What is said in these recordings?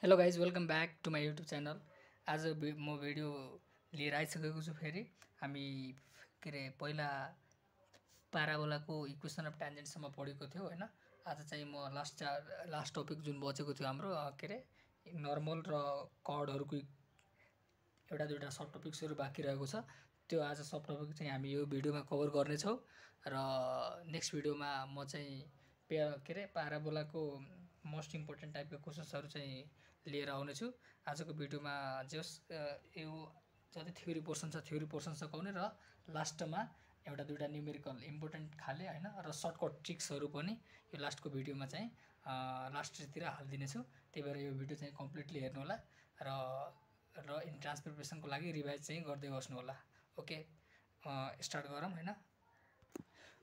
Hello guys welcome back to my YouTube channel. आज म video लिएर आइसकेको छु। फेरि हामी के अरे पहिला प्याराबोलाको इक्वेसन अफ ट्यान्जेन्टसम्म पढेको थियो होइन। आज चाहिँ म लास्ट टपिक जुन बचेको थियो हाम्रो के अरे नर्मल र कर्डहरूको एउटा दुईवटा सब टपिक्सहरू बाँकी रहेको छ। त्यो आज सब टपिक चाहिँ हामी यो भिडियोमा कभर गर्नेछौँ र नेक्स्ट भिडियोमा म चाहिँ के अरे प्याराबोलाको मोस्ट इम्पोर्टेन्ट टाइपको क्वेसन्सहरू चाहिँ लिएर आउनेछु आजको भिडियोमा। जस यो जति थ्योरी पोर्सन छ थ्योरी पोर्सन सघाउने र लास्टमा एउटा दुईवटा न्युमेरिकल इम्पोर्टेन्ट खाले होइन र सर्टकट ट्रिक्सहरू पनि यो लास्टको भिडियोमा चाहिँ लास्टतिर हालिदिनेछु। त्यही भएर यो भिडियो चाहिँ कम्प्लिटली हेर्नु होला र इन्ट्रान्स प्रिपरेसनको लागि रिभाइज चाहिँ गर्दै बस्नु होला। ओके, स्टार्ट गरौँ होइन।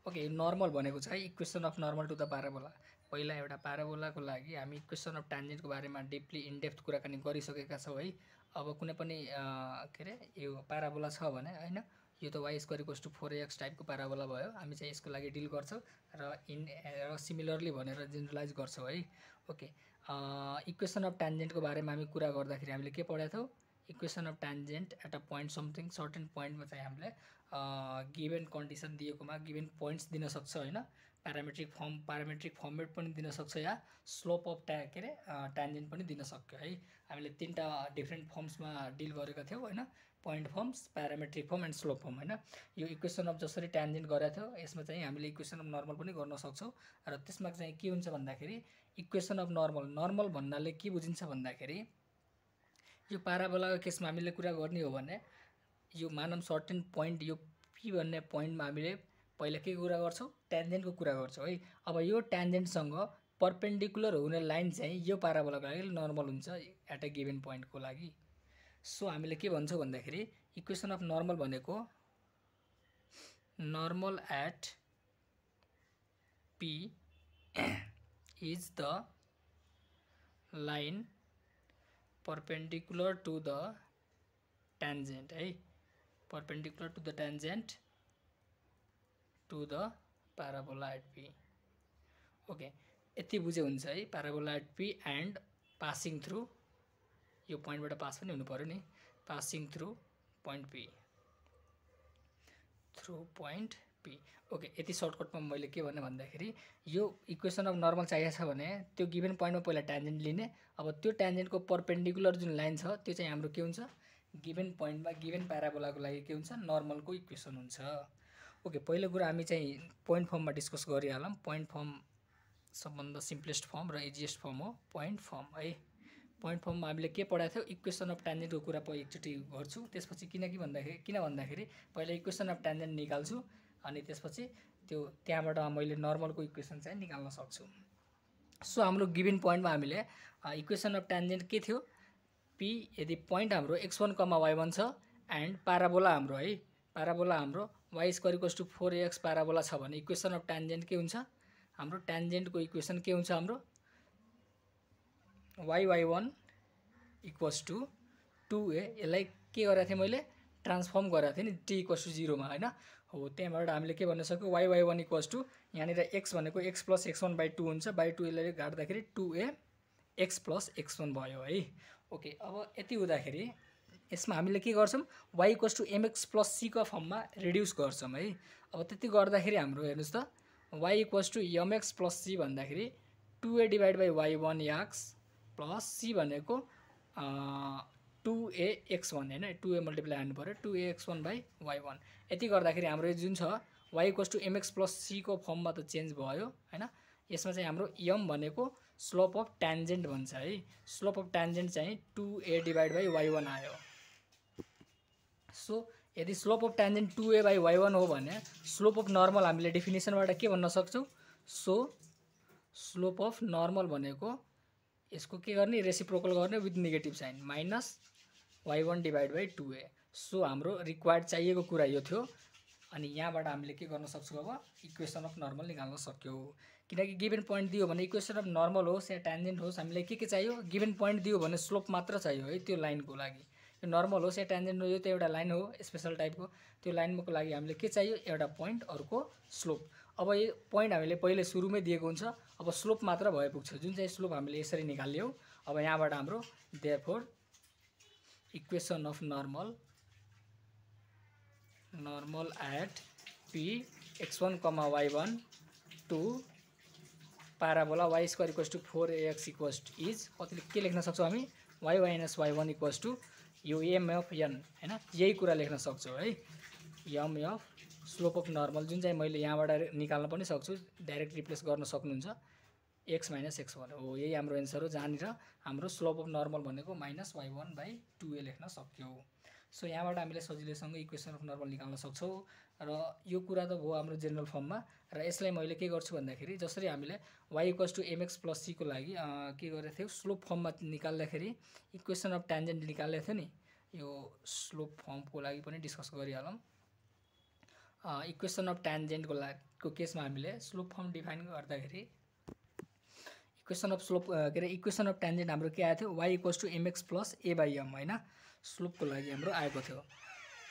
ओके, नर्मल भनेको चाहिँ equation of normal to the parabola. पहिला एउटा प्याराबोलाको लागि हामी इक्वेसन अफ ट्यान्जेन्टको बारेमा डिपली इनडेप्थ कुराकानी गरिसकेका छौँ है। अब कुनै पनि के अरे यो प्याराबोला छ भने होइन, यो त y square equals to 4ax टाइपको प्याराबोला भयो। हामी चाहिँ यसको लागि डिल गर्छौँ र सिमिलरली भनेर जेनरलाइज गर्छौँ है। ओके, इक्वेसन अफ ट्यान्जेन्टको बारेमा हामी कुरा गर्दाखेरि हामीले के पढाएको थियौँ? Equation of tangent at a point something certain पोइन्टमा चाहिँ हामीले गिभन कन्डिसन दिएकोमा गिभन पोइन्ट्स दिन सक्छ होइन। प्यारामेट्रिक फर्मेट पनि दिन सक्छ या स्लोप अफ के अरे ट्यान्जेन्ट पनि दिन सक्यो है। हामीले तीनवटा डिफ्रेन्ट फर्म्समा डिल गरेका थियौँ होइन, point firms, parametric form and slope form होइन। यो इक्वेसन अफ जसरी ट्यान्जेन्ट गरेको थियो यसमा चाहिँ हामीले इक्वेसन अफ नर्मल पनि गर्न सक्छौँ। र त्यसमा चाहिँ के हुन्छ भन्दाखेरि इक्वेसन अफ नर्मल भन्नाले के बुझिन्छ भन्दाखेरि यो प्याराबोलाको केसमा हामीले कुरा गर्ने हो भने यो मानव सर्टेन पोइन्ट यो पी भन्ने पोइन्टमा हामीले पहिला के कुरा गर्छौँ? ट्यान्जेन्टको कुरा गर्छौँ है। अब यो ट्यान्जेन्टसँग परपेन्डिकुलर हुने लाइन चाहिँ यो प्याराबोलाको लागि नर्मल हुन्छ एट अ गिभन पोइन्टको लागि। सो हामीले के भन्छौँ भन्दाखेरि इक्वेसन अफ नर्मल भनेको normal at P is the line perpendicular to the tangent है, perpendicular to the tangent to the parabola at P। Okay, यति बुझे हुन्छ है। Parabola at P and passing through यो पोइन्टबाट पास पनि हुनु पर्यो नि, passing through point P, through point P. Okay, यति सर्टकटमा मैले के भने भन्दाखेरि यो इक्वेसन अफ नर्मल चाहिएको छ भने त्यो गिभन पोइन्टमा पहिला ट्यान्जेन्ट लिने। अब त्यो ट्यान्जेन्टको परपेन्डिकुलर जुन लाइन छ त्यो चाहिँ हाम्रो के हुन्छ? गिभन पोइन्टमा गिभन प्याराबोलाको लागि के हुन्छ? नर्मलको इक्वेसन हुन्छ। ओके, पहिलो कुरा हामी चाहिँ पोइन्ट फर्ममा डिस्कस गरिहालौँ। पोइन्ट फर्म सबभन्दा सिम्पलेस्ट फर्म र इजिएस्ट फर्म हो पोइन्ट फर्म है। पोइन्ट फर्ममा हामीले के पढाएको थियो? इक्वेसन अफ ट्यान्जेन्टको कुरा एकचोटि गर्छु, त्यसपछि किन भन्दाखेरि पहिला इक्वेसन अफ ट्यान्जेन्ट निकाल्छु अनि त्यसपछि त्यो त्यहाँबाट मैले नर्मलको इक्वेसन चाहिँ निकाल्न सक्छु। सो हाम्रो गिभन पोइन्टमा हामीले इक्वेसन अफ ट्यान्जेन्ट के थियो? पी यदि पोइन्ट हाम्रो x1, y1 छ एन्ड प्याराबोला हाम्रो है, प्याराबोला हाम्रो y square equals to 4ax parabola छ भने इक्वेसन अफ ट्यान्जेन्ट के हुन्छ? हाम्रो ट्यान्जेन्टको इक्वेसन के हुन्छ? हाम्रो y1 इक्वल्स टु 2a। यसलाई के गरेको थिएँ मैले? ट्रान्सफर्म गरेको थिएँ नि t इक्वल्स टु 0 मा होइन। हो, त्यहाँबाट हामीले के भन्न सक्यो? y1 इक्वल्स टु यहाँनिर x भनेको x प्लस x1/2 हुन्छ, बाई 2 यसलाई गाड्दाखेरि 2a x प्लस x1 भयो है। ओके, अब यति हुँदाखेरि यसमा हामीले के गर्छौँ? y equals to mx plus c को फर्ममा रिड्युस गर्छौँ है। अब त्यति गर्दाखेरि हाम्रो हेर्नुहोस् त y equals to mx plus c भन्दाखेरि 2a divide by y1 x plus c भनेको 2ax1 होइन, 2a मल्टिप्लाई हान्नु पऱ्यो 2ax1/y1। यति गर्दाखेरि हाम्रो जुन छ y equals to mx plus c को फर्ममा त चेन्ज भयो होइन। यसमा चाहिँ हाम्रो m भनेको स्लोप अफ ट्यान्जेन्ट भन्छ है। स्लोप अफ ट्यान्जेन्ट चाहिँ 2a डिभाइड बाई y1 आयो। सो यदि स्लोप अफ ट्यान्जेन्ट 2a/y1 हो भने स्लोप अफ नर्मल हामीले डेफिनेसनबाट के भन्न सक्छौँ? सो स्लोप अफ नर्मल भनेको यसको के गर्ने? रेसिप्रोकल गर्ने with negative sign minus y1 divide by 2a। So हाम्रो रिक्वायर्ड चाहिएको कुरा यो थियो। अनि यहाँबाट हामीले के गर्न सक्छौँ? अब इक्वेसन अफ नर्मल निकाल्न सक्यौँ। किनकि गिभन पोइन्ट दियो भने इक्वेसन अफ नर्मल होस् या ट्यान्जेन्ट होस् हामीलाई के चाहियो? गिभन पोइन्ट दियो भने स्लोप मात्र चाहियो है त्यो लाइनको लागि। यो नर्मल होस् या ट्यान्जेन्ट हो, यो त एउटा लाइन हो स्पेसल टाइपको। त्यो लाइनको लागि हामीले के चाहियो? एउटा पोइन्ट, अर्को स्लोप। अब यो पोइन्ट हामीले पहिले सुरुमै दिएको हुन्छ, अब स्लोप मात्र भए पुग्छ, जुन चाहिँ स्लोप हामीले यसरी निकाल्यौँ। अब यहाँबाट हाम्रो therefore equation of normal at p x1, y1 to parabola y square equals to 4ax equals is कतिले के लेख्न सक्छौँ हामी y minus y1 equals to यो m अफ n हैन, यही कुरा लेख्न सक्छौँ है। m of slope of normal जुन चाहिँ मैले यहाँबाट निकाल्न पनि सक्छु, डाइरेक्ट रिप्लेस गर्न सक्नुहुन्छ, x माइनस x1 हो, यही हाम्रो एन्सर हो, जहाँनिर हाम्रो स्लोप अफ नर्मल भनेको माइनस y1/2a लेख्न सक्यौँ। सो यहाँबाट हामीले सजिलैसँग इक्वेसन अफ नर्मल निकाल्न सक्छौँ र यो कुरा त भयो हाम्रो जेनरल फर्ममा। र यसलाई मैले के गर्छु भन्दाखेरि जसरी हामीले y equals to mx plus c को लागि के गरेको थियो स्लोप फर्ममा निकाल्दाखेरि इक्वेसन अफ ट्यान्जेन्ट निकालेको थियो नि, यो स्लोप फर्मको लागि पनि डिस्कस गरिहालौँ। इक्वेसन अफ ट्यान्जेन्टको केसमा हामीले स्लोप फर्म डिफाइन गर्दाखेरि इक्वेसन अफ स्लोप के अरे इक्वेसन अफ ट्यान्जेन्ट हाम्रो के आएको थियो y equals to mx plus a/m हैन, स्लोपको लागि हाम्रो आएको थियो।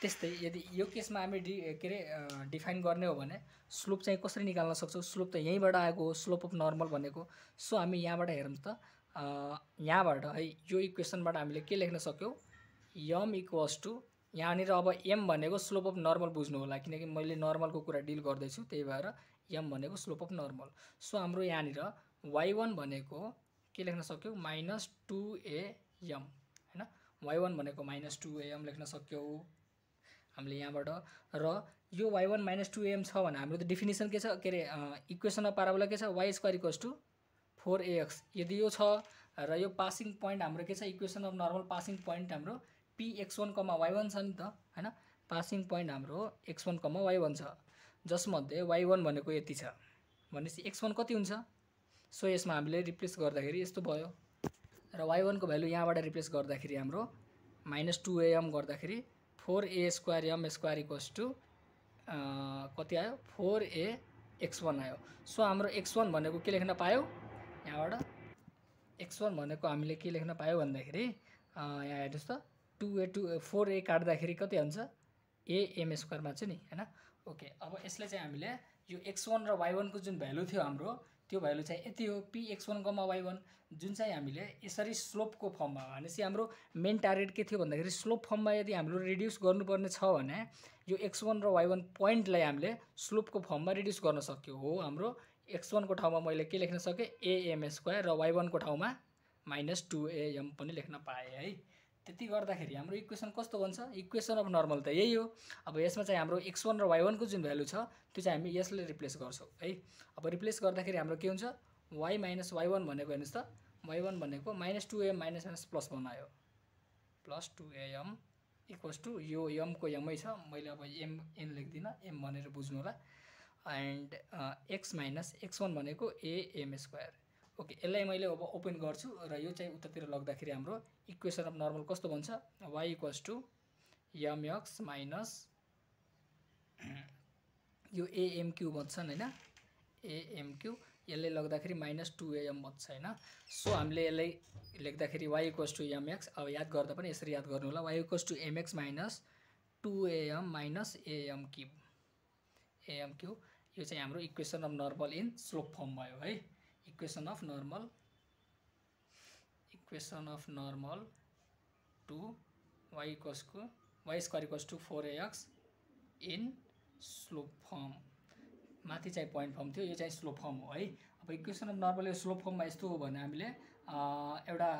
त्यस्तै यदि यो केसमा हामी के अरे डिफाइन गर्ने हो भने स्लोप चाहिँ कसरी निकाल्न सक्छौँ, स्लोप त यहीँबाट आएको हो, स्लोप अफ नर्मल भनेको। सो हामी यहाँबाट हेरौँ त, यहाँबाट है यो इक्वेसनबाट हामीले के लेख्न सक्यौँ, m इक्वल्स टू यहाँनिर अब m भनेको स्लोप अफ नर्मल बुझ्नु होला, किनकि मैले नर्मलको कुरा डिल गर्दैछु, त्यही भएर m भनेको स्लोप अफ नर्मल। सो हाम्रो यहाँनिर y1 भनेको के लेख्न सक्यौँ माइनस 2am हैन, y1 भनेको माइनस 2am लेख्न सक्यौँ हामीले यहाँबाट। र यो y1 माइनस 2am छ भने हाम्रो त डेफिनेसन के छ, के अरे इक्वेसन अफ पाराबोला के छ y square equals to 4ax। यदि यो छ र यो पासिङ पोइन्ट हाम्रो के छ, equation of normal passing point हाम्रो px1, y1 छ नि त हैन, पासिङ पोइन्ट हाम्रो x1, y1 छ, जसमध्ये y1 भनेको यति छ भनेपछि x1 कति हुन्छ। सो यसमा हामीले रिप्लेस गर्दाखेरि यस्तो भयो, र y1 को भ्यालु यहाँबाट रिप्लेस गर्दाखेरि हाम्रो माइनस 2am गर्दाखेरि 4a square m square equals to कति आयो 4ax1 आयो। सो हाम्रो x1 भनेको के लेख्न पायो, यहाँबाट x1 भनेको हामीले के लेख्न पायो भन्दाखेरि यहाँ हेर्नुहोस् त 4a काट्दाखेरि कति हुन्छ am स्क्वायरमा चाहिँ नि हैन। ओके, अब यसले चाहिँ हामीले यो x1 र y1 को जुन भ्यालु थियो हाम्रो त्यो भ्यालु चाहिँ यति हो px1, y1, जुन चाहिँ हामीले यसरी स्लोपको फर्ममा भनेपछि हाम्रो मेन टार्गेट के थियो भन्दाखेरि स्लोप फर्ममा यदि हाम्रो रिड्युस गर्नुपर्ने छ भने यो x1 र y1 पोइन्टलाई हामीले स्लोपको फर्ममा रिड्युस गर्न सक्यो हो। हाम्रो x1 को ठाउँमा मैले के लेख्न सकेँ am स्क्वायर र y1 को ठाउँमा माइनस 2am पनि लेख्न पाएँ है। त्यति गर्दाखेरि हाम्रो इक्वेसन कस्तो बन्छ, इक्वेसन अफ नर्मल त यही हो। अब यसमा चाहिँ हाम्रो x1 र y1 को जुन भ्यालु छ त्यो चाहिँ हामी यसले रिप्लेस गर्छौँ है। अब रिप्लेस गर्दाखेरि हाम्रो के हुन्छ y माइनस y1 भनेको हेर्नुहोस् त, y1 भनेको minus 2am minus minus plus 1 आयो, प्लस 2am इक्वल्स टू यो m को m छ, मैले अब n लेख्दिनँ, m भनेर बुझ्नु होला, एन्ड x माइनस x1 भनेको am स्क्वायर। ओके, यसलाई मैले अब ओपन गर्छु र यो चाहिँ उतातिर लग्दाखेरि हाम्रो इक्वेसन अफ नर्मल कस्तो बन्छ, y equals to mx minus यो am क्यूब बन्छन् हैन, am क्यूब, यसले लग्दाखेरि माइनस 2am बन्छ हैन। सो हामीले यसलाई लेख्दाखेरि y इक्वल्स टू mx, अब याद गर्दा पनि यसरी याद गर्नु होला, y equals to mx minus 2am minus am cube, यो चाहिँ हाम्रो equation of normal in slope form भयो है। Equation of normal to y square equals to 4ax in slope form, माथि चाहिँ पोइन्ट फर्म थियो, यो चाहिँ स्लोप फर्म हो है। अब इक्वेसन अफ नर्मल यो स्लोप फर्ममा यस्तो हो भने हामीले एउटा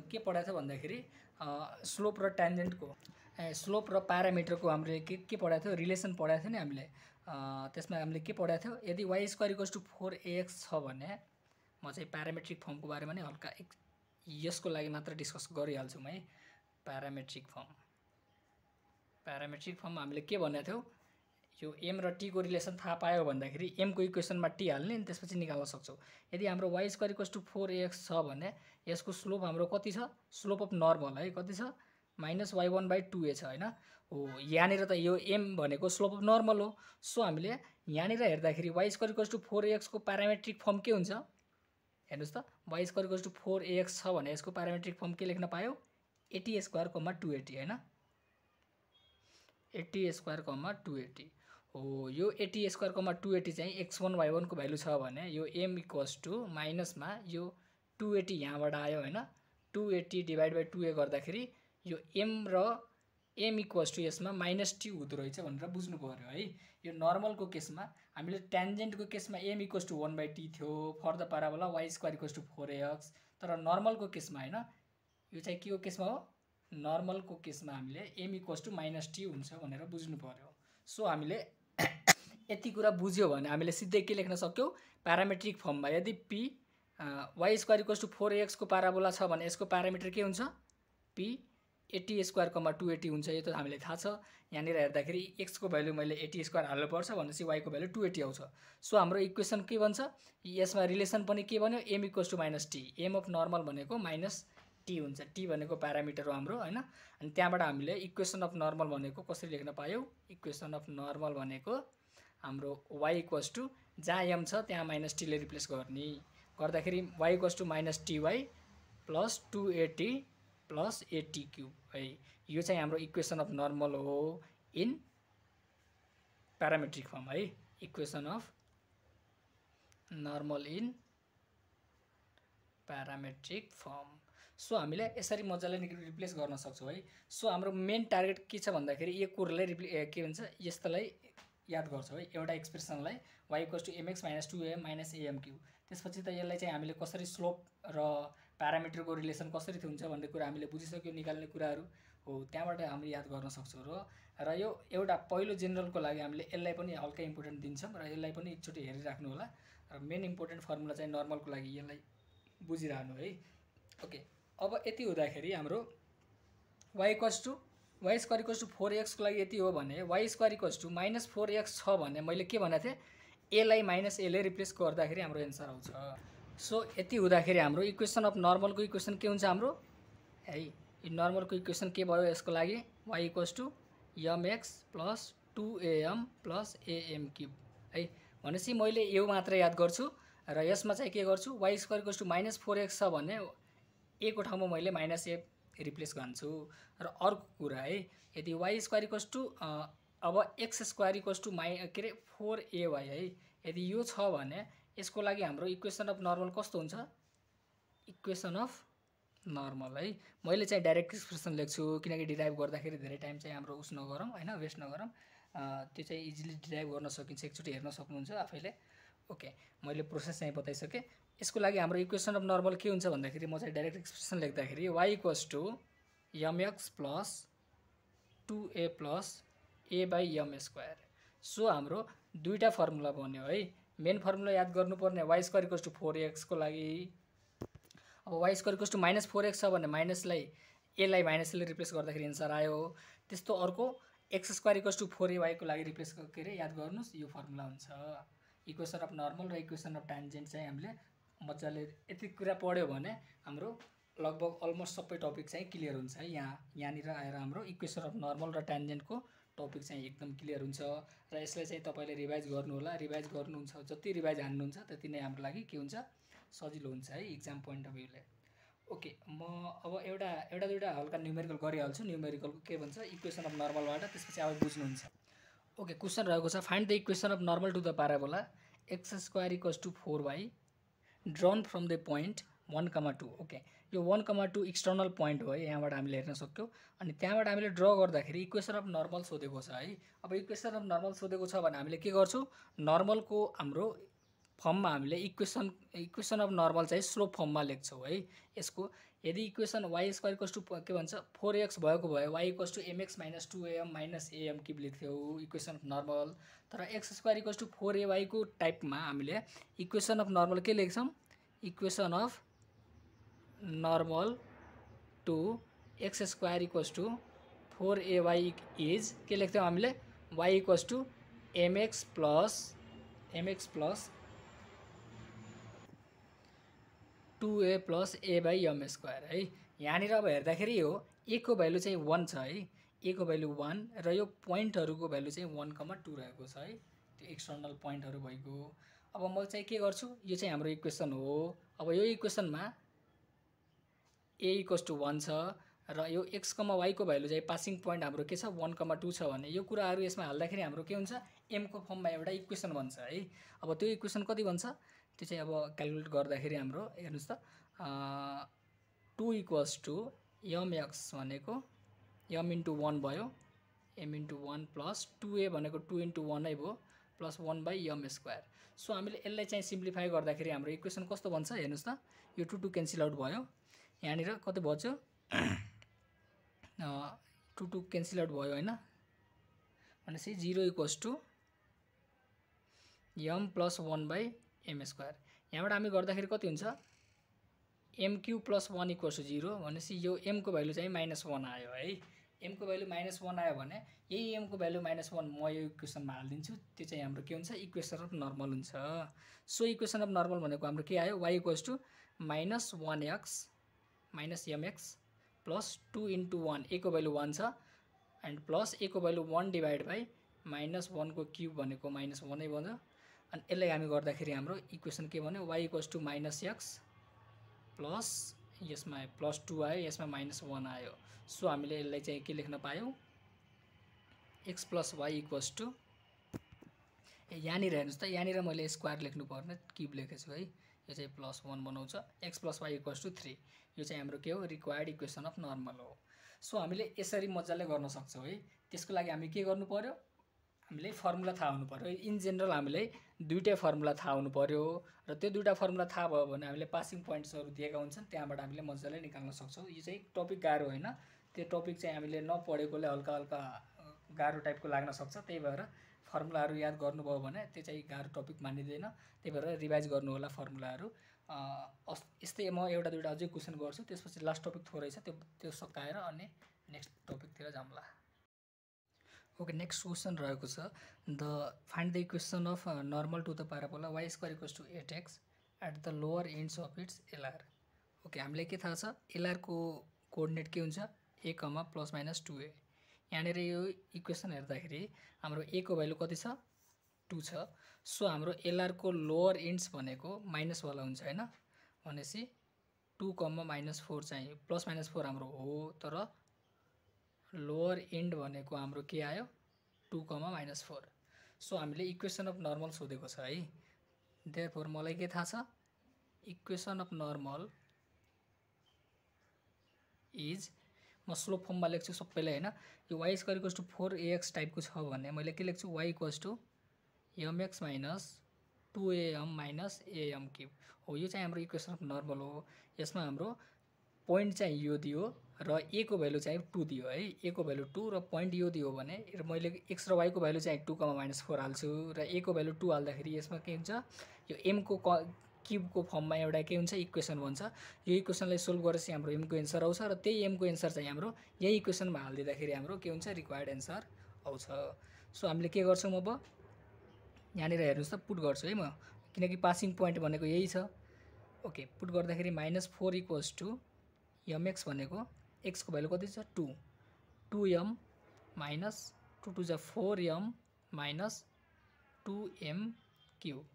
के पढाएको थियो भन्दाखेरि स्लोप र ट्यान्जेन्टको स्लोप र प्यारामिटरको हामीले के पढाएको थियो, रिलेसन पढाएको थियो नि हामीले। त्यसमा हामीले के पढाएको थियो, यदि y square equals to 4ax छ भने म चाहिँ प्यारामेट्रिक फर्मको बारेमा नि हल्का यसको लागि मात्र डिस्कस गरिहाल्छु है। प्यारामेट्रिक फर्ममा हामीले के भनेको थियौँ, यो m र t को रिलेसन थाहा पायो भन्दाखेरि m को इक्वेसनमा t हाल्ने अनि त्यसपछि निकाल्न सक्छौँ। यदि हाम्रो y square equals to 4ax छ भने यसको स्लोप हाम्रो कति छ, स्लोप अफ नर्मल है कति छ माइनस y1/2a छ हैन। हो, यहाँनिर त यो m भनेको स्लोप अफ नर्मल हो। सो हामीले यहाँनिर हेर्दाखेरि y square equals to 4ax को प्यारामेट्रिक फर्म के हुन्छ, हेर्नुहोस् त, y square equals to 4ax छ भने यसको प्यारामेट्रिक फर्म के लेख्न पायो, 80 स्क्वायर, 280 हैन, 80 स्क्वायर, 280 हो। यो 80 स्क्वायर, 280 चाहिँ x1 y1 को भ्यालु छ भने यो m इक्वल्स टू माइनसमा यो 280 यहाँबाट आयो हैन 280 डिभाइड बाइ 2a गर्दाखेरि यो m र m इक्वल्स टु यसमा -t हुँदो रहेछ भनेर बुझ्नु पर्यो है। यो नर्मलको केसमा हामीले ट्यान्जेन्टको केसमा m इक्वल्स टु 1/t थियो for the parabola y square equals to 4ax, तर नर्मलको केसमा हैन यो चाहिँ के को केसमा हो, नर्मलको केसमा हामीले m इक्वल्स टु -t हुन्छ भनेर बुझ्नु पर्यो। सो हामीले यति कुरा बुझ्यो भने हामीले सिधै के लेख्न सक्यौ, प्यारामेट्रिक फर्ममा यदि p y square equals to 4ax को प्याराबोला छ भने यसको प्यारामिटर के हुन्छ, p 80 स्क्वायर, 280 हुन्छ। यो त हामीले थाहा छ। यहाँनिर हेर्दाखेरि x को भ्यालु मैले 80 स्क्वायर हाल्नुपर्छ भनेपछि y को भ्यालु 280 आउँछ। सो हाम्रो इक्वेसन के बन्छ, यसमा रिलेसन पनि के बन्यो, m equals to -t, m of normal भनेको -t हुन्छ, t भनेको प्यारामिटर हो हाम्रो हैन। अनि त्यहाँबाट हामीले इक्वेसन अफ नर्मल भनेको कसरी लेख्न पायौ, इक्वेसन अफ नर्मल भनेको हाम्रो y इक्वल्स टु जहाँ m छ त्यहाँ -t ले रिप्लेस गर्दाखेरि y equals to -ty plus 280 plus 80 cube है। यो चाहिँ हाम्रो इक्वेसन अफ नर्मल हो इन प्यारामेट्रिक फर्म है, equation of normal in parametric form. So हामीले यसरी मजाले रिप्लेस गर्न सक्छौँ है। सो हाम्रो मेन टार्गेट के छ भन्दाखेरि यो कुरालाई के भन्छ, यस्तोलाई याद गर्छौँ है, एउटा एक्सप्रेसनलाई y equals to mx - 2am - am cube. त्यसपछि त यसलाई चाहिँ हामीले कसरी स्लोप र प्यारामिटरको रिलेसन कसरी हुन्छ भन्ने कुरा हामीले बुझिसक्यो, निकाल्ने कुराहरू हो, त्यहाँबाट हामीले याद गर्न सक्छौँ। र यो एउटा पहिलो जेनरलको लागि हामीले यसलाई पनि हल्का इम्पोर्टेन्ट दिन्छौँ र यसलाई पनि एकचोटि हेरिराख्नु होला। र मेन इम्पोर्टेन्ट फर्मुला चाहिँ नर्मलको लागि यसलाई बुझिरहनु है। ओके, अब यति हुँदाखेरि हाम्रो y square equals to 4x को लागि यति हो भने y square equals to -4x छ भने मैले के भनेको थिएँ, a लाई -a ले रिप्लेस गर्दाखेरि हाम्रो एन्सर आउँछ। सो यति हुँदाखेरि हाम्रो इक्वेसन अफ नर्मलको इक्वेसन के हुन्छ हाम्रो है, यो नर्मलको इक्वेसन के भयो यसको लागि, y equals to mx plus 2am plus am cube है। भनेपछि मैले यो मात्र याद गर्छु र यसमा चाहिँ के गर्छु, y square equals to -4x छ भने a को ठाउँमा मैले -a रिप्लेस गर्छु। र अर्को कुरा है, यदि y स्क्वायर इक्वल्स टु अब x स्क्वायर इक्वल्स टु के अरे 4ay है, यदि यो छ भने यसको लागि हाम्रो इक्वेसन अफ नर्मल कस्तो हुन्छ, इक्वेसन अफ नर्मल है। मैले चाहिँ डाइरेक्ट एक्सप्रेसन लेख्छु किनकि डिराइभ गर्दाखेरि धेरै टाइम चाहिँ हाम्रो उस नगरौँ हैन, वेस्ट नगरौँ, त्यो चाहिँ इजिली डिराइभ गर्न सकिन्छ, एकचोटि हेर्न सक्नुहुन्छ आफैले। ओके, मैले प्रोसेस चाहिँ बताइसकेँ। यसको लागि हाम्रो इक्वेसन अफ नर्मल के हुन्छ भन्दाखेरि म चाहिँ डाइरेक्ट एक्सप्रेसन लेख्दाखेरि y equals to mx plus 2a plus a/m square. So हाम्रो दुईटा फर्मुला बन्यो है। मेन फर्मुला याद गर्नुपर्ने y square equals to 4x को लागि, अब y square equals to -4x छ भने माइनसलाई a लाई -ले रिप्लेस गर्दाखेरि एन्सर आयो। त्यस्तो अर्को x square equals to 4ay को लागि रिप्लेस के अरे याद गर्नुस्, यो फर्मुला हुन्छ। इक्वेसन अफ नर्मल र इक्वेसन अफ ट्यान्जेन्ट चाहिँ हामीले मजाले यति कुरा पढ्यो भने हाम्रो लगभग अलमोस्ट सबै टपिक चाहिँ क्लियर हुन्छ है। यहाँनिर आएर हाम्रो इक्वेसन अफ नर्मल र ट्यान्जेन्टको टपिक चाहिँ एकदम क्लियर हुन्छ र यसलाई चाहिँ तपाईँले रिभाइज गर्नु होला। रिभाइज गर्नुहुन्छ, जति रिभाइज हान्नुहुन्छ त्यति नै हाम्रो लागि के हुन्छ, सजिलो हुन्छ है इक्जाम पोइन्ट अफ भ्यूले। ओके, म अब एउटा दुईवटा हल्का न्युमेरिकल गरिहाल्छु। न्युमेरिकलको के भन्छ, इक्वेसन अफ नर्मलबाट, त्यसपछि अब बुझ्नुहुन्छ। ओके, क्वेसन रहेको छ, find the equation of normal to the parabola x square equals to 4y drawn from the point 1,2। Okay, यो 1,2 एक्सटर्नल पोइन्ट हो है, यहाँबाट हामीले हेर्न सक्यौँ। अनि त्यहाँबाट हामीले ड्र गर्दाखेरि इक्वेसन अफ नर्मल सोधेको छ है। अब इक्वेसन अफ नर्मल सोधेको छ भने हामीले के गर्छौँ, नर्मलको हाम्रो फर्ममा हामीले इक्वेसन अफ नर्मल चाहिँ स्लोप फर्ममा लेख्छौँ है। यसको यदि equation y square equals to के भन्छ 4x भएको भए y equals to mx - 2am - am cube लेख्थ्यौँ इक्वेसन अफ नर्मल। तर x square equals to 4ay को टाइपमा हामीले इक्वेसन अफ नर्मल के लेख्छौँ, equation of normal to x square equals to 4ay is के लेख्थ्यौँ हामीले, y equals to mx plus 2a plus a/m square है। यहाँनिर अब हेर्दाखेरि हो a को भ्यालु चाहिँ 1 छ है, a को भ्यालु 1 र यो पोइन्टहरूको भ्यालु चाहिँ 1,2 रहेको छ है, त्यो एक्सटर्नल पोइन्टहरू भएको। अब म चाहिँ के गर्छु, यो चाहिँ हाम्रो इक्वेसन हो। अब यो इक्वेसनमा a इक्वल्स टु 1 छ र यो x, y को भ्यालु चाहिँ पासिङ पोइन्ट हाम्रो के छ 1,2 छ भने यो कुराहरू यसमा हाल्दाखेरि हाम्रो के हुन्छ, m को फर्ममा एउटा इक्वेसन बन्छ है। अब त्यो इक्वेसन कति बन्छ त्यो चाहिँ अब क्यालकुलेट गर्दाखेरि हाम्रो हेर्नुस् त 2 इक्वल्स टू mx भनेको m इन्टु 1 भयो, m इन्टु 1 प्लस 2a भनेको 2 इन्टु 1 नै भयो plus 1 by m square. So हामीले यसलाई चाहिँ सिम्प्लिफाई गर्दाखेरि हाम्रो इक्वेसन कस्तो बन्छ हेर्नुहोस् त, यो 2 2 क्यान्सल आउट भयो, यहाँनिर कति बच्यो 2 2 क्यान्सल आउट भयो होइन, भनेपछि 0 equals to m plus 1 by m square. यहाँबाट हामी गर्दाखेरि कति हुन्छ m cube plus 1 equals to 0 भनेपछि यो m को भ्यालु चाहिँ -1 आयो है। m को भ्यालु -1 आयो भने यही m को भ्यालु -1 म यो इक्वेसनमा हालिदिन्छु, त्यो चाहिँ हाम्रो के हुन्छ इक्वेसन अफ नर्मल हुन्छ। सो इक्वेसन अफ नर्मल भनेको हाम्रो के आयो y equals to -1x minus mx plus 2 into 1 a को भ्यालु 1 छ एन्ड प्लस a को भ्यालु 1 डिभाइड बाई -1 को क्यूब भनेको -1 नै बन्छ। अनि यसलाई हामी गर्दाखेरि हाम्रो इक्वेसन के भन्यो y equals to -x plus यसमा +2 आयो, यसमा -1 आयो। सो हामीले यसलाई चाहिँ के लेख्न पायौँ x plus y equals to, यहाँनिर हेर्नुहोस् त, यहाँनिर मैले स्क्वायर लेख्नु पर्ने क्युब लेखेको छु है, यो चाहिँ +1 बनाउँछ, x plus y equals to 3। यो चाहिँ हाम्रो के हो रिक्वायर्ड इक्वेसन अफ नर्मल हो। सो हामीले यसरी मजाले गर्न सक्छौँ है। त्यसको लागि हामी के गर्नु पर्यो, हामीले फर्मुला थाहा हुनु पर्यो। इन जेनरल हामीले दुईटै फर्मुला थाहा हुनु पर्यो र त्यो दुईटा फर्मुला थाहा भयो भने हामीले पासिङ पोइन्ट्सहरू दिएका हुन्छन्, त्यहाँबाट हामीले मजाले निकाल्न सक्छौँ। यो चाहिँ टपिक गाह्रो होइन, त्यो टपिक चाहिँ हामीले नपढेकोले हल्का हल्का गाह्रो टाइपको लाग्न सक्छ, त्यही भएर फर्मुलाहरू याद गर्नुभयो भने त्यो चाहिँ गाह्रो टपिक मानिँदैन, त्यही भएर रिभाइज गर्नु होला फर्मुलाहरू। यस्तै म एउटा दुईटा अझै क्वेसन गर्छु, त्यसपछि लास्ट टपिक थोरै छ, त्यो सकाएर अनि नेक्स्ट टपिकतिर जाउँला। ओके, नेक्स्ट क्वेसन रहेको छ the find the equation of normal to the parabola y square equals to 8x at the lower ends of its LR। Okay, हामीलाई के थाहा छ LR को कोअर्डिनेट के हुन्छ a, ± 2a। यहाँनिर यो इक्वेसन हेर्दाखेरि हाम्रो a को भ्यालु कति छ 2 छ। सो हाम्रो LR को लोअर एन्ड्स भनेको माइनस वाला हुन्छ होइन, भनेपछि 2, -4 चाहिँ +-4 हाम्रो हो, तर लोअर एन्ड भनेको हाम्रो के आयो 2, -4। सो हामीले इक्वेसन अफ नर्मल सोधेको छ है। देयरफोर मलाई के थाहा छ इक्वेसन अफ नर्मल इज, म स्लोप फर्ममा लेख्छु सबैले होइन, यो y square equals to 4ax टाइपको छ भने मैले के लेख्छु y equals to mx minus 2am minus am cube हो। यो चाहिँ हाम्रो इक्वेसन अफ नर्मल हो। यसमा हाम्रो पोइन्ट चाहिँ यो दियो र a को भ्यालु चाहिँ 2 दियो है, a को भ्यालु 2 र पोइन्ट यो दियो भने मैले x र y को भ्यालु चाहिँ 2, -4 हाल्छु र a को भ्यालु 2 हाल्दाखेरि यसमा के हुन्छ यो m को क्युबको फर्ममा एउटा के हुन्छ इक्वेसन बन्छ। यो इक्वेसनलाई सोल्भ गरेपछि हाम्रो m को एन्सर आउँछ र त्यही m को एन्सर चाहिँ हाम्रो यही इक्वेसनमा हालिदिँदाखेरि हाम्रो के हुन्छ रिक्वायर्ड एन्सर आउँछ। सो हामीले के गर्छौँ अब यहाँनिर हेर्नुहोस् त, पुट गर्छु है म, किनकि पासिङ पोइन्ट भनेको यही छ। ओके, पुट गर्दाखेरि -4 इक्वल्स टू mx भनेको x को भ्यालु कति छ 2, 2m minus 2 2 4m minus 2m cube.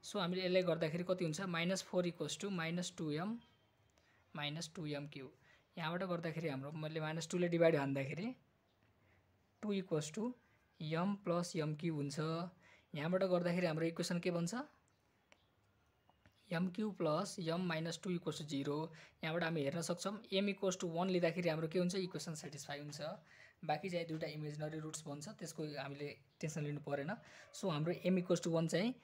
So हामीले यसलाई गर्दाखेरि कति हुन्छ -4 equals two -2m minus 2m cube. यहाँबाट गर्दाखेरि हाम्रो मैले -2 ले डिभाइड हान्दाखेरि 2 equals to m plus m cube हुन्छ। यहाँबाट गर्दाखेरि हाम्रो इक्वेसन के बन्छ m cube plus m minus 2 equals to 0। यहाँबाट हामी हेर्न सक्छौँ m इक्वल्स टू 1 लिँदाखेरि हाम्रो के हुन्छ इक्वेसन सेटिस्फाई हुन्छ। बाँकी चाहिँ दुईटा इमेजिनरी रुट्स बन्छ, त्यसको हामीले टेन्सन लिनु परेन। सो हाम्रो m इक्वल्स टू 1 चाहिँ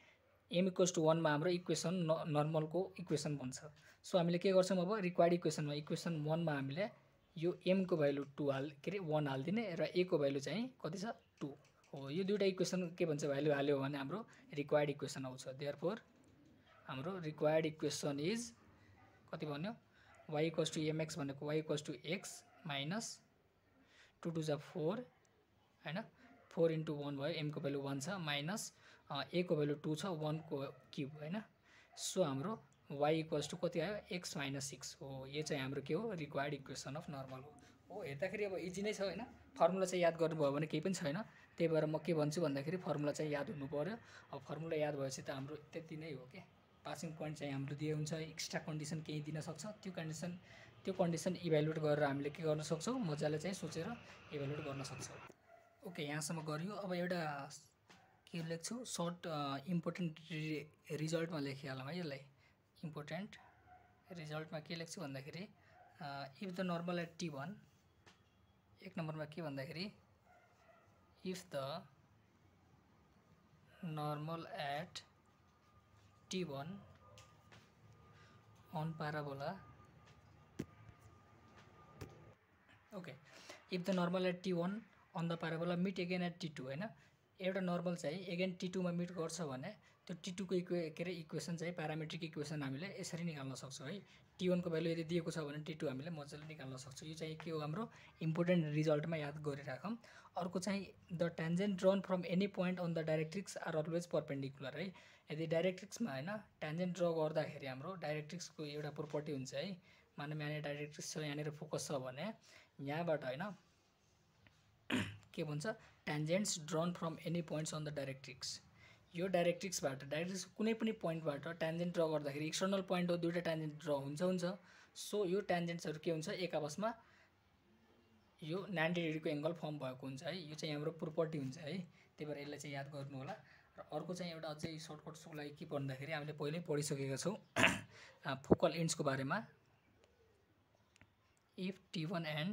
m इक्वल्स टू 1 मा हाम्रो इक्वेसन नर्मलको इक्वेसन बन्छ। सो हामीले के गर्छौँ अब रिक्वायर्ड इक्वेसनमा इक्वेसन 1 मा हामीले यो m को भ्यालु 1 हालिदिने र a को भ्यालु चाहिँ कति छ 2 हो। यो दुईटा इक्वेसन के भन्छ भ्यालु हाल्यो भने हाम्रो रिक्वायर्ड इक्वेसन आउँछ। देयरफोर हाम्रो रिक्वायर्ड इक्वेसन इज कति भन्यो y इक्वल्स टू mx भनेको y equals to x minus 2 2 4 हैन, 4 इन्टु 1 भयो, m को भ्यालु 1 छ, माइनस a को भ्यालु 2 छ, 1 को क्युब हैन। सो हाम्रो y इक्वल्स टू कति आयो x माइनस 6 हो। यो चाहिँ हाम्रो के हो रिक्वायर्ड इक्वेसन अफ नर्मल हो। हेर्दाखेरि अब इजी नै छ होइन, फर्मुला चाहिँ याद गर्नुभयो भने केही पनि छैन। त्यही भएर म के भन्छु भन्दाखेरि फर्मुला चाहिँ याद हुनु पर्यो। अब फर्मुला याद भएपछि त हाम्रो त्यति नै हो के, पासिङ पोइन्ट चाहिँ हाम्रो दिए हुन्छ, एक्स्ट्रा कन्डिसन केही दिन सक्छ, त्यो कन्डिसन इभ्यालुएट गरेर हामीले के गर्न सक्छौँ मजाले चाहिँ सोचेर इभ्यालुएट गर्न सक्छौँ। ओके, यहाँसम्म गरियो। अब एउटा के लेख्छु सर्ट इम्पोर्टेन्ट रिजल्टमा लेखिहालौँ है, यसलाई इम्पोर्टेन्ट रिजल्टमा के लेख्छु भन्दाखेरि if the normal at T1 एक नम्बरमा के भन्दाखेरि if the normal at T1 on parabola okay if the normal at T1 on the parabola meet again at T2 हैन एउटा नर्मल चाहिँ अगेन T2 मा मिट गर्छ भने त्यो T2 को इक्वेसन चाहिँ प्यारामेट्रिक इक्वेसन हामीले यसरी निकाल्न सक्छौं है T1 को भ्यालु यदि दिएको छ भने T2 हामीले मजाले निकाल्न सक्छौं यो चाहिँ के हो हाम्रो इम्पोर्टेन्ट रिजल्टमा याद गरिराखौं अर्को चाहिँ the tangent drawn from any point on the directrix are always perpendicular है यदि डाइरेक्ट्रिक्समा हैन टेन्जेन्ट ड्र गर्दाखेरि हाम्रो डाइरेक्ट्रिक्सको एउटा प्रोपर्टी हुन्छ है मानौं यहाँ डाइरेक्ट्रिक्स छ यहाँ फोकस छ भने यहाँबाट हैन के भन्छ tangents drawn from any points on the directrix यो डाइरेक्ट्रिक्सबाट डाइरेक्ट्रिक्स कुनै पनि पोइन्टबाट टेन्जेन्ट ड्र गर्दाखेरि एक्सटर्नल पोइन्ट हो दुईटा टेन्जेन्ट ड्र हुन्छ सो यो टेन्जेन्ट्सहरु के हुन्छ एक आपसमा यो 90 डिग्रीको एंगल फर्म भएको हुन्छ है यो चाहिँ हाम्रो प्रोपर्टी हुन्छ है त्यही भएर यसलाई चाहिँ याद गर्नु होला र अर्को चाहिँ एउटा अझै सर्टकट्सको लागि के भन्दाखेरि हामीले पहिल्यै पढिसकेका छौं फोकल एन्ड्सको बारेमा if T1 and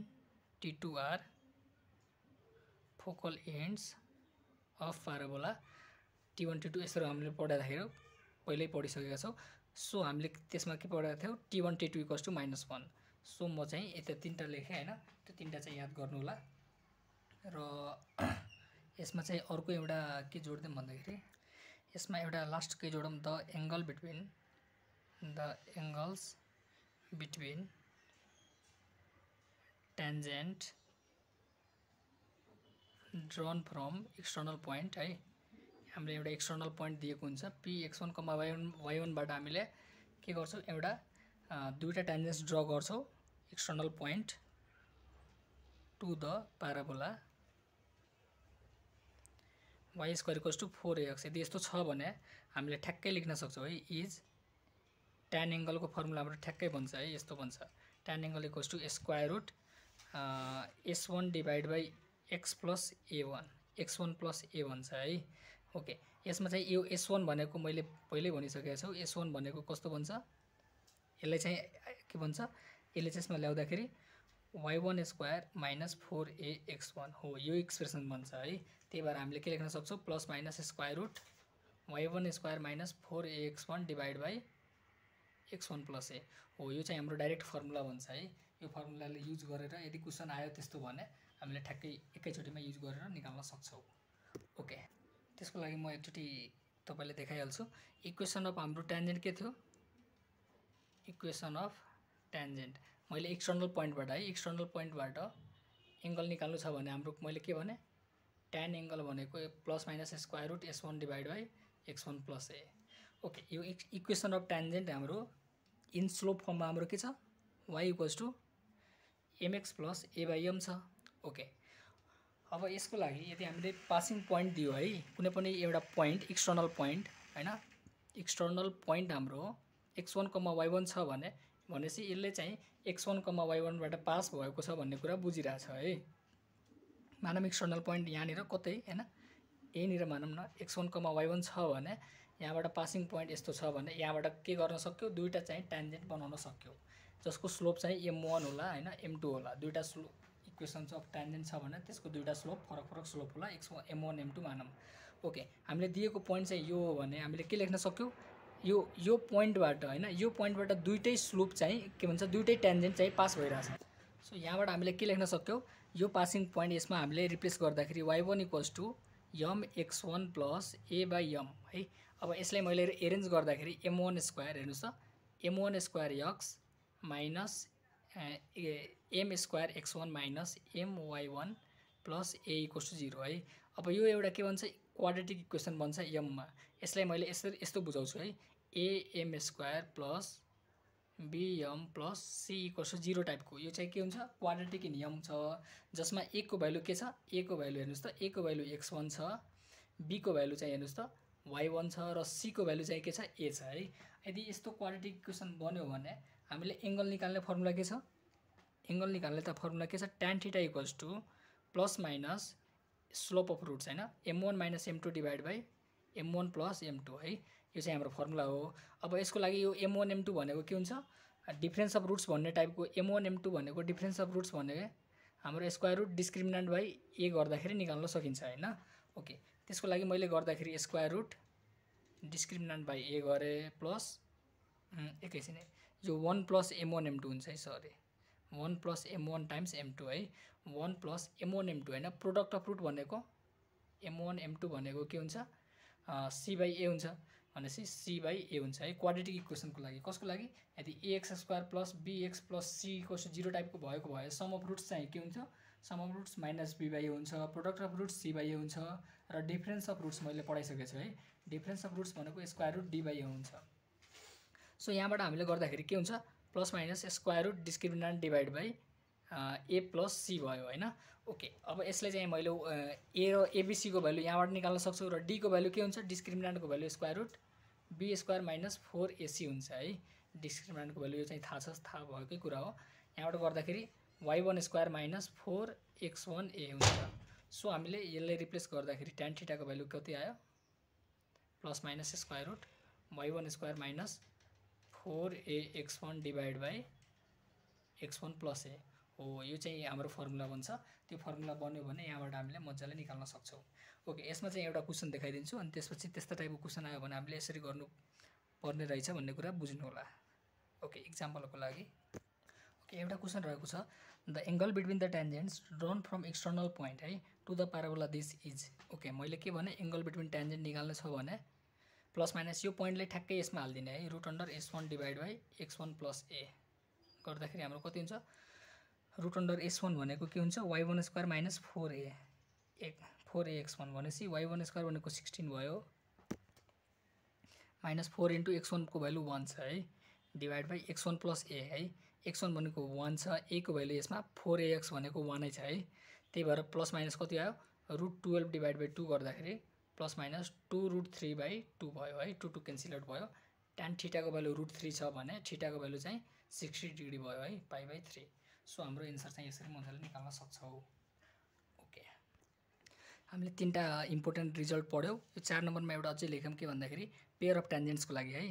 T2 are focal ends of parabola T1 T2 यसरी हामीले पढ्दाखेरि पहिल्यै पढिसकेका छौं सो हामीले त्यसमा के पढेका थियौ T1 T2 -1 सो म चाहिँ यता तीनटा लेखे हैन त्यो तीनटा चाहिँ याद गर्नु होला र यसमा चाहिँ अर्को एउटा के जोड्दै भन्दाखेरि यसमा एउटा लास्ट के जोडौं the angles between tangent drawn from external point है हामीले एउटा एक्सटर्नल पोइन्ट दिएको हुन्छ Px1, y1 बाट हामीले के गर्छौं एउटा दुईटा टेन्जेन्ट्स ड्र गर्छौं external point to the parabola y² 4ax यदि यस्तो छ भने हामीले ठ्याक्कै लेख्न सक्छौं है इज tan एंगल को फर्मुला हाम्रो ठ्याक्कै बन्छ है यस्तो बन्छ tan angle = s1 divide by x plus a1 x1 plus a1 छ है ओके यसमा चाहिँ यो s1 भनेको मैले पहिल्यै भनिसकेको छु s1 भनेको कस्तो बन्छ यसलाई चाहिँ के भन्छ यसले चाहिँ यसमा ल्याउँदाखेरि y1² - 4ax1 हो यो एक्सप्रेसन बन्छ है त्यही भएर हामीले के लेख्न सक्छौं plus minus square root y1² - 4ax1 divide by x1 plus a हो यो चाहिँ हाम्रो डाइरेक्ट फर्मुला बन्छ है यो फर्मुलाले युज गरेर यदि क्वेशन आयो त्यस्तो भने हामीले ठ्याक्कै एकैचोटीमा युज गरेर निकाल्न सक्छौं ओके त्यसको लागि म एकचोटी तपाईलाई देखाइहाल्छु इक्वेसन अफ हाम्रो टेन्जेन्ट के थियो इक्वेसन अफ टेन्जेन्ट मैले एक्सटर्नल पोइन्टबाट एंगल निकाल्नु छ भने हाम्रो मैले के भने tan एंगल भनेको plus minus square root s1 divide by x1 plus a okay यो इक्वेसन अफ टेन्जेन्ट हाम्रो इन स्लोप फर्ममा हाम्रो के छ y = mx plus a by m छ ओके अब यसको लागि यदि हामीले पासिङ पोइन्ट दियो है कुनै पनि एउटा पोइन्ट एक्सटर्नल पोइन्ट हैन एक्सटर्नल पोइन्ट हाम्रो x1, y1 छ भने भनेपछि यसले चाहिँ x1, y1 बाट पास भएको छ भन्ने कुरा बुझिरा छ है मानौं एक्सटर्नल पोइन्ट यहाँनिर कतै हैन यहीँनिर मानौं न x1, y1 छ भने यहाँबाट पासिङ पोइन्ट यस्तो छ भने यहाँबाट के गर्न सक्यो दुईटा चाहिँ टेन्जेन्ट बनाउन सक्यो जसको स्लोप चाहिँ m1 होला हैन m2 होला दुईटा इक्वेशन्स अफ टेन्जेन्ट छ भने त्यसको दुईटा स्लोप फरक स्लोप होला m1 m2 मानौं ओके हामीले दिएको पोइन्ट चाहिँ यो हो भने हामीले के लेख्न सक्यौ यो पोइन्टबाट हैन यो पोइन्टबाट दुईटै स्लोप चाहिँ के भन्छ दुईटै टेन्जेन्ट चाहिँ पास भइराछ सो यहाँबाट हामीले के लेख्न सक्यौ यो पासिङ पोइन्ट यसमा हामीले रिप्लेस गर्दाखेरि y1 = mx1 plus a by m है अब यसलाई मैले एरेन्ज गर्दाखेरि m1² हेर्नुस् त m1² x minus m² x1 minus my1 plus a = 0 है अब यो एउटा के भन्छ क्वाड्रेटिक इक्वेसन बन्छ m मा यसलाई मैले यस्तो बुझाउँछु है am² plus bm plus c = 0 टाइपको यो चाहिँ के हुन्छ क्वाड्रेटिक इन m छ जसमा a को भ्यालु के छ a को भ्यालु हेर्नुस् त a को भ्यालु x1 छ b को भ्यालु चाहिँ हेर्नुस् त y1 छ र c को भ्यालु चाहिँ के छ a छ है यदि यस्तो क्वाड्रेटिक इक्वेसन बन्यो भने हामीले एंगल निकाल्ने फर्मुला के छ एंगल निकाल्ने त फर्मुला के छ tan θ plus minus slope of roots हैन m1 - m2 divide by m1 plus m2 है यो चाहिँ हाम्रो फर्मुला हो अब यसको लागि यो m1 m2 भनेको के हुन्छ डिफरेन्स अफ रुट्स भन्ने टाइपको m1 m2 भनेको डिफरेन्स अफ रुट्स भनेको हाम्रो स्क्वायर रुट डिस्क्रिमिनेन्ट बाई ए गर्दाखेरि निकाल्न सकिन्छ हैन। ओके, त्यसको लागि मैले गर्दाखेरि स्क्वायर रुट डिस्क्रिमिनेन्ट बाई ए गरे प्लस एकैछिन है, यो 1 प्लस m1 m2 हुन्छ है, sorry 1 plus m1 times m2 है, 1 प्लस m1 m2 हैन। प्रोडक्ट अफ रुट भनेको m1 m2 भनेको के हुन्छ c बाई a हुन्छ भनेपछि c बाई a हुन्छ है क्वाड्रेटिक इक्वेसनको लागि। कसको लागि? यदि ax square plus bx plus c equals to 0 टाइपको भएको भए सम अफ रुट्स चाहिँ के हुन्छ? Sum of roots minus b by a हुन्छ, product of roots c by a हुन्छ र डिफरेन्स अफ रुट्स मैले पढाइसकेको छु है। डिफरेन्स अफ रुट्स भनेको square root d by a हुन्छ। सो यहाँबाट हामीले गर्दाखेरि के हुन्छ? Plus minus square root discriminant divide by a plus c भयो हैन। ओके, अब यसलाई चाहिँ मैले a र abc को भ्यालु यहाँबाट निकाल्न सक्छु र d को भ्यालु के हुन्छ? डिस्क्रिमिनेन्टको value square root b square minus 4ac हुन्छ है। डिस्क्रिमिनेन्टको भ्यालु यो चाहिँ थाहा भएकै कुरा हो। यहाँबाट गर्दाखेरि y1 स्क्वायर माइनस 4x1a हुन्छ। सो हामीले यसलाई रिप्लेस गर्दाखेरि tan थीटा को भ्यालु कति आयो? Plus minus square root y1 square minus 4ax1 divide by x1 plus a हो। यो चाहिँ हाम्रो फर्मुला बन्छ। त्यो फर्मुला बन्यो भने यहाँबाट हामीले मजाले निकाल्न सक्छौँ। ओके, यसमा चाहिँ एउटा क्वेसन देखाइदिन्छु अनि त्यसपछि त्यस्तो टाइपको क्वेसन आयो भने हामीले यसरी गर्नु पर्ने रहेछ भन्ने कुरा बुझ्नु होला। ओके, इक्जाम्पलको लागि ओके एउटा क्वेसन रहेको छ, the angle between the tangents drawn from external point है to the parabola this is. Okay, मैले के भने एंगल बिट्विन टेन्जेन्ट निकाल्नु छ भने प्लस माइनस यो पोइन्टलाई ठ्याक्कै यसमा हाल्दिने है, root under s1 divide by x1 plus a गर्दाखेरि हाम्रो कति हुन्छ? रुट अंडर s1 भनेको के हुन्छ? y1 स्क्वायर माइनस 4ax1 भनेपछि y1 स्क्वायर भनेको 16 भयो माइनस 4 इन्टु x1 को भ्यालु 1 छ है, divide by x1 plus a है। x1 भनेको 1 छ, a को भ्यालु यसमा 4ax भनेको 1 नै छ है। त्यही भएर प्लस माइनस कति आयो? रुट 12 डिभाइड बाई 2 गर्दाखेरि प्लस माइनस 2 रुट 3 बाई 2 भयो है। 2 क्यान्सल आउट भयो। tan थीटाको भ्यालु रुट 3 छ भने थीटाको भ्यालु चाहिँ 60 डिग्री भयो है, पाई बाई 3। सो हाम्रो एन्सर चाहिँ यसरी मजाले निकाल्न सक्छौँ। ओके, हामीले तीनटा इम्पोर्टेन्ट रिजल्ट पढ्यौँ। यो 4 नम्बरमा एउटा अझै लेखौँ के भन्दाखेरि पेयर अफ टेन्जेन्ट्सको लागि है,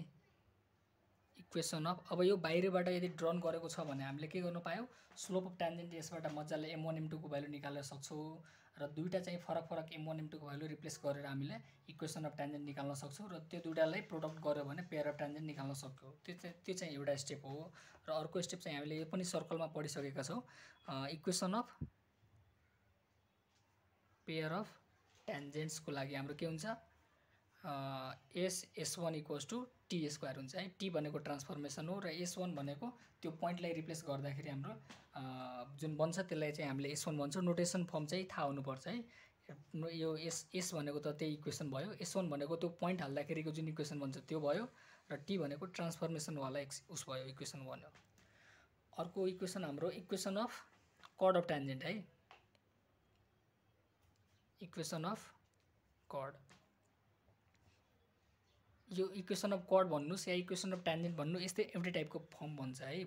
इक्वेसन अफ। अब यो बाहिरबाट यदि ड्रन गरेको छ भने हामीले के गर्नु पायौँ? स्लोप अफ टेन्जेन्ट यसबाट मजाले m1 m2 को भ्यालु निकाल्न सक्छौँ र दुईटा चाहिँ फरक फरक m1 m2 को भ्यालु रिप्लेस गरेर हामीले इक्वेसन अफ टेन्जेन्ट निकाल्न सक्छौँ र त्यो दुईटालाई प्रोडक्ट गर्यो भने पेयर अफ टेन्जेन्ट निकाल्न सक्छौँ। त्यो चाहिँ एउटा स्टेप हो र अर्को स्टेप चाहिँ हामीले यो पनि सर्कलमा पढिसकेका छौँ, इक्वेसन अफ पेयर अफ टेन्जेन्ट्सको लागि हाम्रो के हुन्छ? s1 equals to t square हुन्छ है। t भनेको ट्रान्सफर्मेसन हो र s1 भनेको त्यो पोइन्टलाई रिप्लेस गर्दाखेरि हाम्रो जुन बन्छ त्यसलाई चाहिँ हामीले s1 भन्छौँ। नोटेसन फर्म चाहिँ थाहा हुनुपर्छ है। यो s भनेको त त्यही इक्वेसन भयो, s1 भनेको त्यो पोइन्ट हाल्दाखेरिको जुन इक्वेसन बन्छ त्यो भयो र t भनेको ट्रान्सफर्मेसनवाला उस भयो, इक्वेसन 1 हो। अर्को इक्वेसन हाम्रो equation of chord of tangent है, इक्वेसन अफ कर्ड। यो इक्वेसन अफ कर्ड भन्नुस् या इक्वेसन अफ टेन्जेन्ट भन्नु यस्तै एउटै टाइपको फर्म बन्छ है।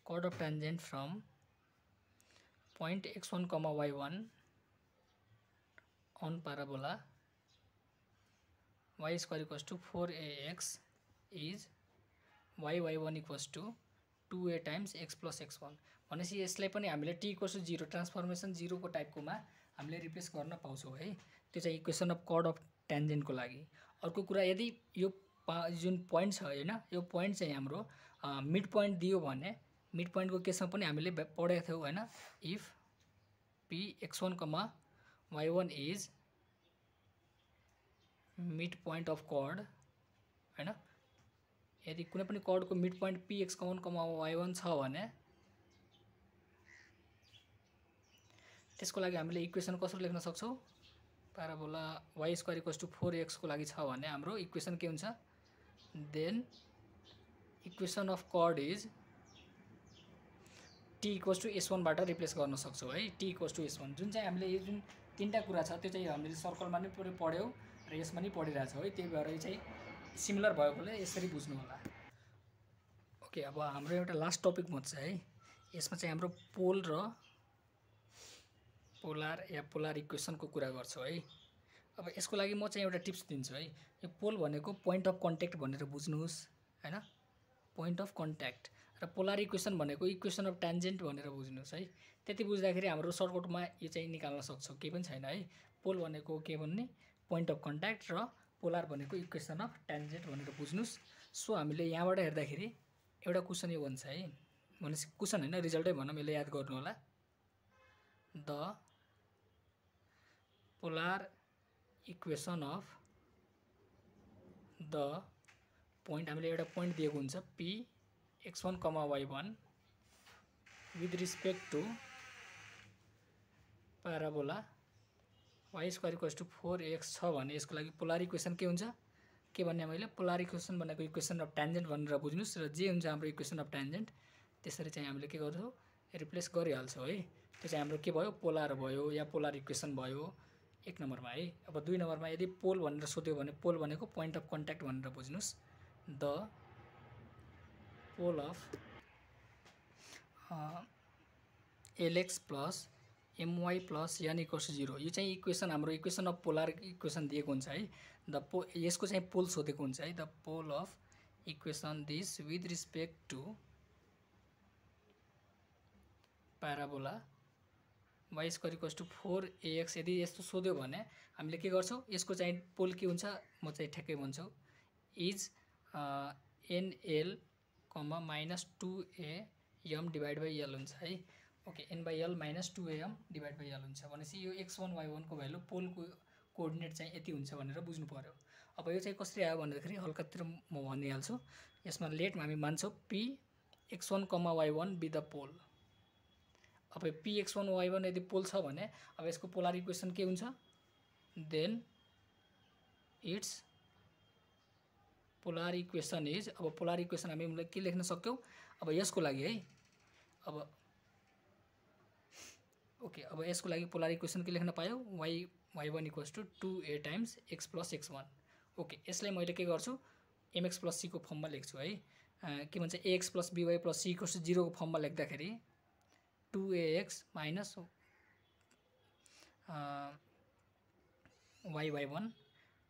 Chord of tangent from point x1, y1 on parabola y square equals to 4ax is y1 equals to 2a times x plus x1 भनेपछि यसलाई पनि हामीले t equals to 0 ट्रान्सफर्मेसन 0 को टाइपकोमा हामीले रिप्लेस गर्न पाउँछौँ है। त्यो चाहिँ इक्वेसन अफ कर्ड अफ टेन्जेन्टको लागि। अर्को कुरा, यदि यो जुन पोइन्ट छ हैन, यो पोइन्ट चाहिँ हाम्रो मिड पोइन्ट दियो भने मिड पोइन्टको केसमा पनि हामीले पढेका थियौँ हैन, if p x1, y1 is mid point of chord हैन, यदि कुनै पनि कर्डको mid point p x1, y1 छ भने त्यसको लागि हामीले इक्वेसन कसरी लेख्न सक्छौँ? Parabola y square equals to 4x को लागि छ भने हाम्रो इक्वेसन के हुन्छ? Then equation of chord is t equals to s1 बाट रिप्लेस गर्न सक्छौँ है। t इक्वल्स टु s1 जुन चाहिँ हामीले यो जुन तीनटा कुरा छ त्यो चाहिँ हामीले सर्कलमा नै पढ्यौँ र यसमा नि पढिरहेछौँ है। त्यही भएर चाहिँ सिमिलर भएकोले यसरी बुझ्नु होला। ओके, अब हाम्रो एउटा लास्ट टपिक बन्छ है। यसमा चाहिँ हाम्रो पोल र पोलार या पोलार इक्वेसनको कुरा गर्छौँ है। अब यसको लागि म चाहिँ एउटा टिप्स दिन्छु है। यो पोल भनेको पोइन्ट अफ कन्ट्याक्ट भनेर बुझ्नुहोस् हैन, पोइन्ट अफ कन्ट्याक्ट र पोलर इक्वेसन भनेको इक्वेसन अफ ट्यान्जेन्ट भनेर बुझ्नुहोस् है। त्यति बुझ्दाखेरि हाम्रो सर्टकटमा यो चाहिँ निकाल्न सक्छौँ, केही पनि छैन है। पोल भनेको के भन्ने पोइन्ट अफ कन्ट्याक्ट र पोलर भनेको इक्वेसन अफ ट्यान्जेन्ट भनेर बुझ्नुहोस्। सो हामीले यहाँबाट हेर्दाखेरि एउटा क्वेसन यो भन्छ है, भनेपछि क्वेसन होइन रिजल्टै भनौँ, यसले याद गर्नु होला। The polar equation of the point, हामीले एउटा पोइन्ट दिएको हुन्छ P x1, y1 with respect to parabola y² = 4x छ भने यसको लागि पोलर इक्वेसन के हुन्छ, के भन्ने मैले पोलर इक्वेसन भनेको इक्वेसन अफ ट्यान्जेन्ट भनेर बुझ्नुहोस्। र जे हुन्छ हाम्रो इक्वेसन अफ ट्यान्जेन्ट त्यसरी चाहिँ हामीले के गर्छौँ, रिप्लेस गरिहाल्छौँ है। त्यो चाहिँ हाम्रो के भयो, पोलर भयो या पोलर इक्वेसन भयो 1 नम्बरमा है। अब 2 नम्बरमा यदि पोल भनेर सोध्यो भने पोल भनेको पोइन्ट अफ कन्ट्याक्ट भनेर बुझ्नुहोस्। The pole of Lx + My + n = 0, यो चाहिँ इक्वेसन हाम्रो इक्वेसन अफ पोलर इक्वेसन दिएको हुन्छ है। यसको चाहिँ पोल सोधेको हुन्छ है। The pole of equation this with respect to parabola y² = 4ax, यदि यस्तो सोध्यो भने हामीले के गर्छौँ, यसको चाहिँ पोल के हुन्छ म चाहिँ ठ्याक्कै भन्छु, इज nl, -2am / l हुन्छ है। ओके, n/l - 2am / l हुन्छ भनेपछि यो x1 y1 को भ्यालु पोलको कोअर्डिनेट चाहिँ यति हुन्छ भनेर बुझ्नु पर्यो। अब यो चाहिँ कसरी आयो भन्दाखेरि हल्कातिर म भनिहाल्छु। यसमा लेटमा हामी मान्छौँ p x1, y1 be the पोल। अब p x1 y1 यदि पोल छ भने अब यसको पोलर इक्वेसन के हुन्छ, then its polar equation is, अब पोलर इक्वेसन हामी के लेख्न सक्यौँ अब यसको लागि है। अब ओके, अब यसको लागि पोलर इक्वेसन के लेख्न पायो, y1 = 2a times x + x1। Okay, यसलाई मैले के गर्छु, mx + c को फर्ममा लेख्छु है। के भन्छ, ax + by + c = 0 को फर्ममा लेख्दाखेरि 2ax - y1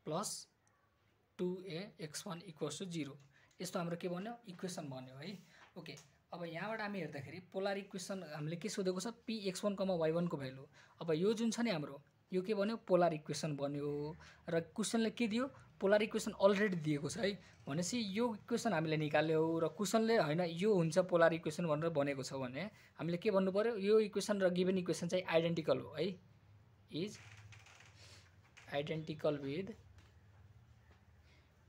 + 2ax1 = 0, यस्तो हाम्रो के भन्यो, इक्वेसन भन्यो है। ओके, अब यहाँबाट हामी हेर्दाखेरि पोलर इक्वेसन हामीले के सोधेको छ, p x1, y1 को भ्यालु। अब यो जुन छ नि हाम्रो, यो के भन्यो, पोलर इक्वेसन बन्यो। र क्वेसनले के दियो, पोलर इक्वेसन अलरेडी दिएको छ है। भनेपछि यो इक्वेसन हामीले निकाल्यौँ र क्वेसनले होइन यो हुन्छ पोलर इक्वेसन भनेर बनेको छ भने हामीले के भन्नु पर्यो, यो इक्वेसन र गिभन इक्वेसन चाहिँ आइडेन्टिकल हो है, is identical with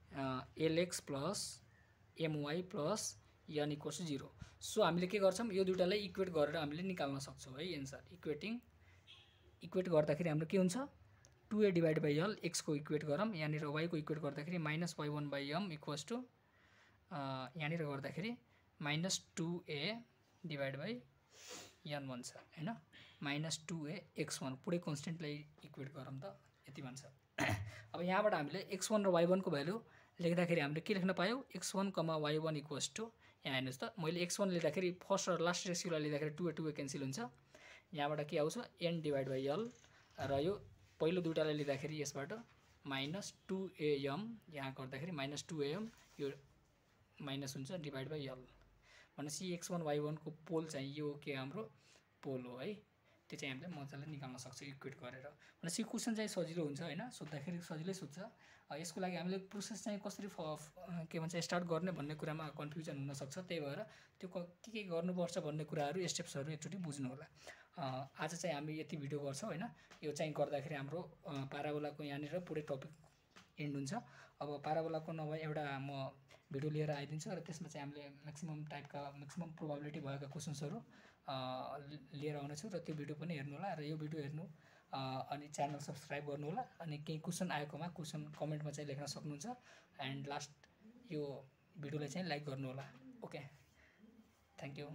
Lx + My + n = 0। So हामीले के गर्छौँ, यो दुईटालाई इक्वेट गरेर हामीले निकाल्न सक्छौँ है एन्सर। इक्वेट गर्दाखेरि हाम्रो के हुन्छ, 2a / l, x को इक्वेट गरौँ, यहाँनिर y को इक्वेट गर्दाखेरि -y1/m = यहाँनिर गर्दाखेरि -2a / n भन्छ हैन, -2a(x1) पुरै कन्स्टेन्टलाई इक्वेट गरौँ त, यति भन्छ। अब यहाँबाट हामीले x1 र y1 को भ्यालु लेख्दाखेरि हामीले के लेख्न पायौँ, x1, y1 = यहाँ हेर्नुहोस् त, मैले x1 लेख्दाखेरि फर्स्ट र लास्ट रेसियोलाई लेख्दाखेरि 2a क्यान्सल हुन्छ। यहाँबाट के आउँछ, n / l, र यो पहिलो दुईटालाई लेख्दाखेरि यसबाट -2am, यहाँ गर्दाखेरि -2am, यो माइनस हुन्छ /l। भनेपछि x1 y1 को पोल चाहिँ यो के हाम्रो पोल हो है। त्यो चाहिँ हामीले मजाले निकाल्न सक्छौँ इक्वेट गरेर। भनेपछि क्वेसन चाहिँ सजिलो हुन्छ हैन, सोध्दाखेरि सजिलै सोध्छ। यसको लागि हामीले प्रोसेस चाहिँ कसरी के भन्छ स्टार्ट गर्ने भन्ने कुरामा कन्फ्युजन हुन सक्छ। त्यही भएर त्यो के गर्नुपर्छ भन्ने कुराहरू स्टेप्सहरू एकचोटि बुझ्नु होला। आज चाहिँ हामी यति भिडियो गर्छौँ हैन। यो चाहिँ गर्दाखेरि हाम्रो प्याराबोलाको यहाँनिर पुरै टपिक एन्ड हुन्छ। अब प्याराबोलाको नभए एउटा म भिडियो लिएर आइदिन्छु र त्यसमा चाहिँ हामीले म्याक्सिमम टाइपका म्याक्सिमम प्रोबेबिलिटी भएका क्वेसन्सहरू लिएर आउनेछु र त्यो भिडियो पनि हेर्नु होला। र यो भिडियो हेर्नु अनि च्यानल सब्स्क्राइब गर्नु होला। अनि केही क्वेसन आएकोमा क्वेसन कमेन्टमा चाहिँ लेख्न सक्नुहुन्छ। एन्ड लास्ट यो भिडियोलाई चाहिँ लाइक गर्नु होला। Okay, thank you.